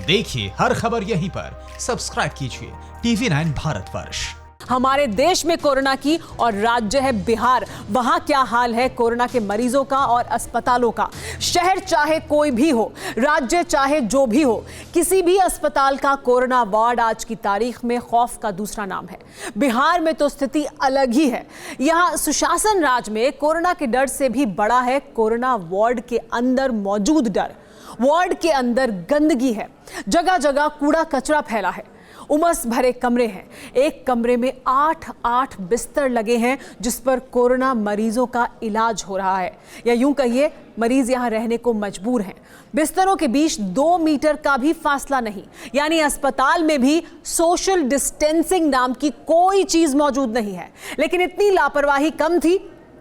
देखिए हर खबर यहीं पर। सब्सक्राइब कीजिए TV9 भारतवर्ष। हमारे देश में कोरोना की और राज्य है बिहार, वहां क्या हाल है कोरोना के मरीजों का और अस्पतालों का। शहर चाहे कोई भी हो, राज्य चाहे जो भी हो, किसी भी अस्पताल का कोरोना वार्ड आज की तारीख में खौफ का दूसरा नाम है। बिहार में तो स्थिति अलग ही है। यहाँ सुशासन राज में कोरोना के डर से भी बड़ा है कोरोना वार्ड के अंदर मौजूद डर। वार्ड के अंदर गंदगी है, जगह जगह कूड़ा कचरा फैला है, उमस भरे कमरे हैं। एक कमरे में 8 बिस्तर लगे हैं जिस पर कोरोना मरीजों का इलाज हो रहा है, या यूं कहिए मरीज यहां रहने को मजबूर हैं। बिस्तरों के बीच 2 मीटर का भी फासला नहीं, यानी अस्पताल में भी सोशल डिस्टेंसिंग नाम की कोई चीज मौजूद नहीं है। लेकिन इतनी लापरवाही कम थी।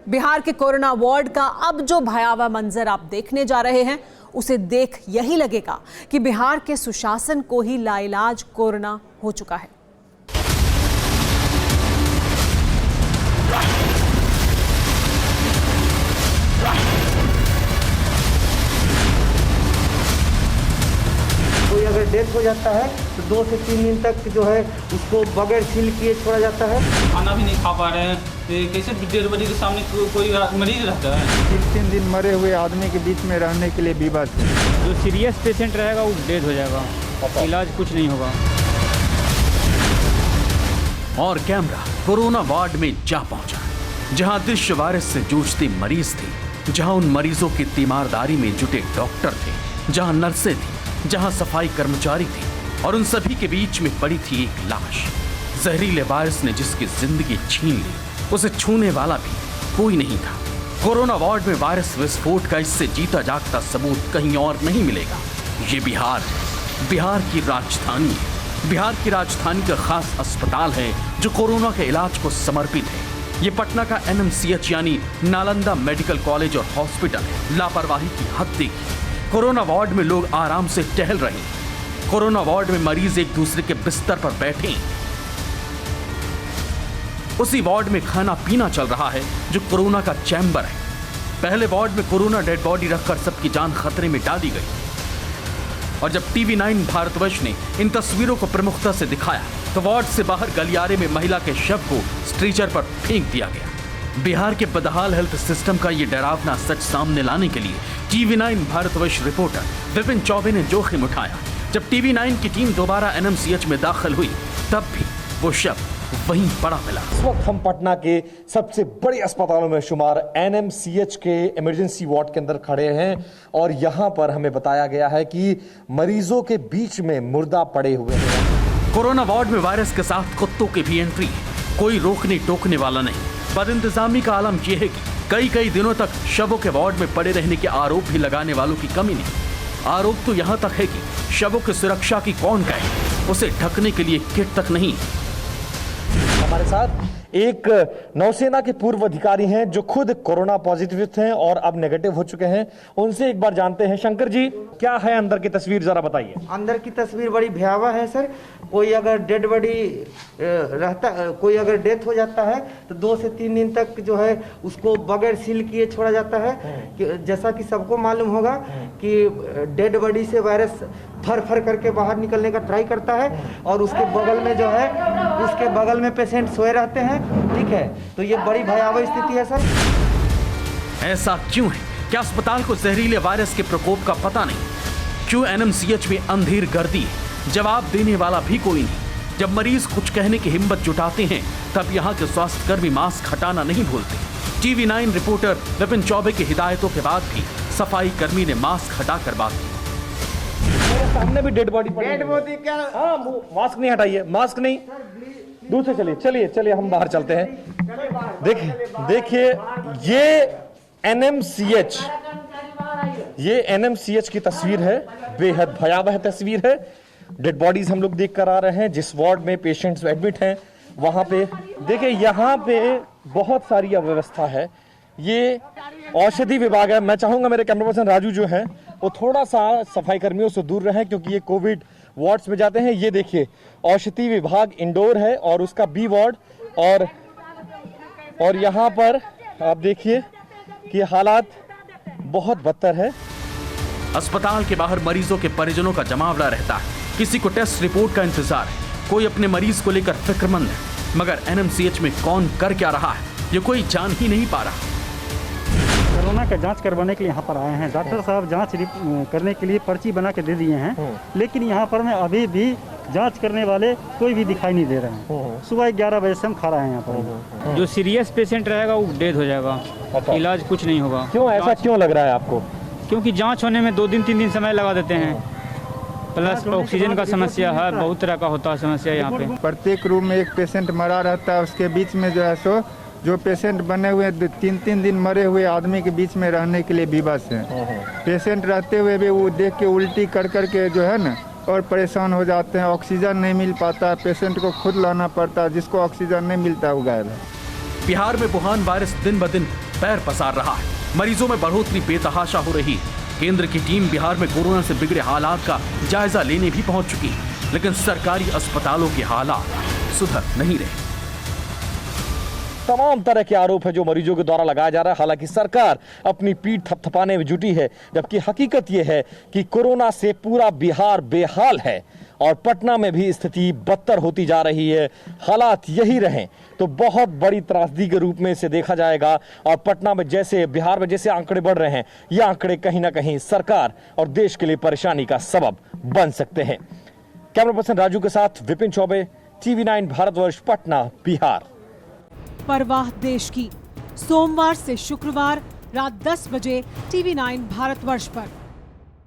बिहार के कोरोना वार्ड का अब जो भयावह मंजर आप देखने जा रहे हैं, उसे देख यही लगेगा कि बिहार के सुशासन को ही लाइलाज कोरोना हो चुका है। कोई अगर डेथ हो जाता है तो 2 से 3 दिन तक जो है उसको बगैर सील किए छोड़ा जाता है। खाना भी नहीं खा पा रहे हैं, तो कैसे डेड बॉडी के सामने कोई मरीज रहता है। 3 दिन मरे हुए आदमी के बीच में रहने के लिए विवश है। जो सीरियस पेशेंट रहेगा वो डेथ हो जाएगा, इलाज कुछ नहीं होगा। और कैमरा कोरोना वार्ड में जा पहुंचा, जहां दृश्य वायरस से जूझते मरीज थे, जहां उन मरीजों की तीमारदारी में जुटे डॉक्टर थे, जहां नर्सें थी, जहां सफाई कर्मचारी थे, और उन सभी के बीच में पड़ी थी एक लाश। जहरीले वायरस ने जिसकी जिंदगी छीन ली, उसे छूने वाला भी कोई नहीं था। कोरोना वार्ड में वायरस विस्फोट का इससे जीता जागता सबूत कहीं और नहीं मिलेगा। ये बिहार है, बिहार की राजधानी है। बिहार की राजधानी का खास अस्पताल है जो कोरोना के इलाज को समर्पित है। ये पटना का NMCH यानी नालंदा मेडिकल कॉलेज और हॉस्पिटल है। लापरवाही की हद देखिए। कोरोना वार्ड में लोग आराम से टहल रहे हैं। कोरोना वार्ड में मरीज एक दूसरे के बिस्तर पर बैठे हैं। उसी वार्ड में खाना पीना चल रहा है जो कोरोना का चैम्बर है। पहले वार्ड में कोरोना डेड बॉडी रखकर सबकी जान खतरे में डाली गई, और जब TV9 भारतवर्ष ने इन तस्वीरों को प्रमुखता से दिखाया तो वार्ड से बाहर गलियारे में महिला के शव को स्ट्रेचर पर फेंक दिया गया। बिहार के बदहाल हेल्थ सिस्टम का ये डरावना सच सामने लाने के लिए TV9 भारतवर्ष रिपोर्टर विपिन चौबे ने जोखिम उठाया। जब TV9 की टीम दोबारा NMCH में दाखिल हुई, तब भी वो शव वहीं पड़ा मिला। इस वक्त हम पटना के सबसे बड़े अस्पतालों में शुमार NMCH के इमरजेंसी वार्ड के अंदर खड़े हैं, और यहां पर हमें बताया गया है कि मरीजों के बीच में मुर्दा पड़े हुए हैं। कोरोना वार्ड में वायरस के साथ कुत्तों की भी एंट्री है। कोई रोकने टोकने वाला नहीं। बदइंतजामी का आलम यह है कि कई दिनों तक शवों के वार्ड में पड़े रहने के आरोप भी लगाने वालों की कमी नहीं। आरोप तो यहां तक है कि शवों की सुरक्षा की कौन कहे, उसे ढकने के लिए किट तक नहीं। हमारे साथ एक नौसेना के पूर्व अधिकारी हैं जो खुद कोरोना पॉजिटिव थे और अब नेगेटिव हो चुके हैं। उनसे एक बार जानते हैं। शंकर जी, क्या है अंदर की तस्वीर, जरा बताइए। अंदर की तस्वीर बड़ी भयावह है सर। कोई अगर डेड बॉडी रहता, कोई अगर डेथ हो जाता है तो 2 से 3 दिन तक जो है उसको बगैर सील किए छोड़ा जाता है। जैसा कि सबको मालूम होगा कि डेड बॉडी से वायरस फर करके बाहर निकलने का ट्राई करता है, और उसके बगल में जो है उसके बगल में पेशेंट सोए रहते हैं। ठीक है, तो ये बड़ी भयावह स्थिति है सर। ऐसा क्यों है? क्या अस्पताल को जहरीले वायरस के प्रकोप का पता नहीं? क्यों NMCH में अंधेर गर्दी है? जवाब देने वाला भी कोई नहीं। जब मरीज कुछ कहने की हिम्मत जुटाते हैं, तब यहाँ के स्वास्थ्यकर्मी मास्क हटाना नहीं भूलते। TV9 रिपोर्टर विपिन चौबे की हिदायतों के बाद भी सफाई कर्मी ने मास्क हटाकर बात की। सामने भी डेड बॉडी क्या? हाँ, मास्क नहीं हटाइए, मास्क नहीं, दूर से चलिए हम बाहर चलते हैं। देखिए ये NMCH की तस्वीर है। बेहद भयावह तस्वीर है। डेड बॉडीज हम लोग देख कर आ रहे हैं। जिस वार्ड में पेशेंट्स एडमिट हैं वहां पे देखिए, यहाँ पे बहुत सारी अव्यवस्था है। ये औषधि विभाग है। मैं चाहूंगा मेरे कैमरा पर्सन राजू जो है वो थोड़ा सा सफाई कर्मियों से दूर रहे, क्योंकि ये कोविड वार्ड्स में जाते हैं। ये देखिए, औषधि विभाग इंडोर है और उसका B वार्ड, और यहाँ पर आप देखिए कि हालात बहुत बदतर है। अस्पताल के बाहर मरीजों के परिजनों का जमावड़ा रहता है। किसी को टेस्ट रिपोर्ट का इंतजार है, कोई अपने मरीज को लेकर फिक्रमंद है, मगर एनएमसीएच में कौन कर क्या रहा है ये कोई जान ही नहीं पा रहा। कोरोना का जांच करवाने के लिए यहाँ पर आए हैं। डॉक्टर साहब जांच करने के लिए पर्ची बना के दे दिए हैं, लेकिन यहाँ पर में अभी भी जांच करने वाले कोई भी दिखाई नहीं दे रहे हैं। सुबह 11 बजे से हम खा रहे हैं यहाँ पर। जो सीरियस पेशेंट रहेगा वो डेथ हो जाएगा, इलाज कुछ नहीं होगा। क्यों ऐसा क्यों लग रहा है आपको? क्योंकि जांच होने में 2 दिन 3 दिन समय लगा देते हैं, प्लस ऑक्सीजन का समस्या है, बहुत तरह का होता है समस्या यहाँ पे। प्रत्येक रूम में एक पेशेंट मरा रहता है, उसके बीच में जो है सो जो पेशेंट बने हुए 3-3 दिन मरे हुए आदमी के बीच में रहने के लिए विवश हैं। पेशेंट रहते हुए भी वो देख के उल्टी कर के जो है ना और परेशान हो जाते हैं। ऑक्सीजन नहीं मिल पाता, पेशेंट को खुद लाना पड़ता है, जिसको ऑक्सीजन नहीं मिलता वो गायब है। बिहार में वुहान वायरस दिन ब दिन पैर पसार रहा है, मरीजों में बढ़ोतरी बेतहाशा हो रही है। केंद्र की टीम बिहार में कोरोना से बिगड़े हालात का जायजा लेने भी पहुंच चुकी है, लेकिन सरकारी अस्पतालों के हालात सुधर नहीं रहे। तमाम तरह के आरोप है जो मरीजों के द्वारा लगाया जा रहा है। हालांकि सरकार अपनी पीठ थपथपाने में जुटी है, जबकि हकीकत यह है कि कोरोना से पूरा बिहार बेहाल है और पटना में भी स्थिति बदतर होती जा रही है। हालात यही रहें तो बहुत बड़ी त्रासदी के रूप में इसे देखा जाएगा और पटना में जैसे बिहार में जैसे आंकड़े बढ़ रहे हैं, ये आंकड़े कहीं ना कहीं सरकार और देश के लिए परेशानी का सबब बन सकते हैं। कैमरा पर्सन राजू के साथ विपिन चौबे, TV9 भारतवर्ष, पटना, बिहार। परवाह देश की, सोमवार से शुक्रवार रात 10 बजे TV9 भारतवर्ष पर।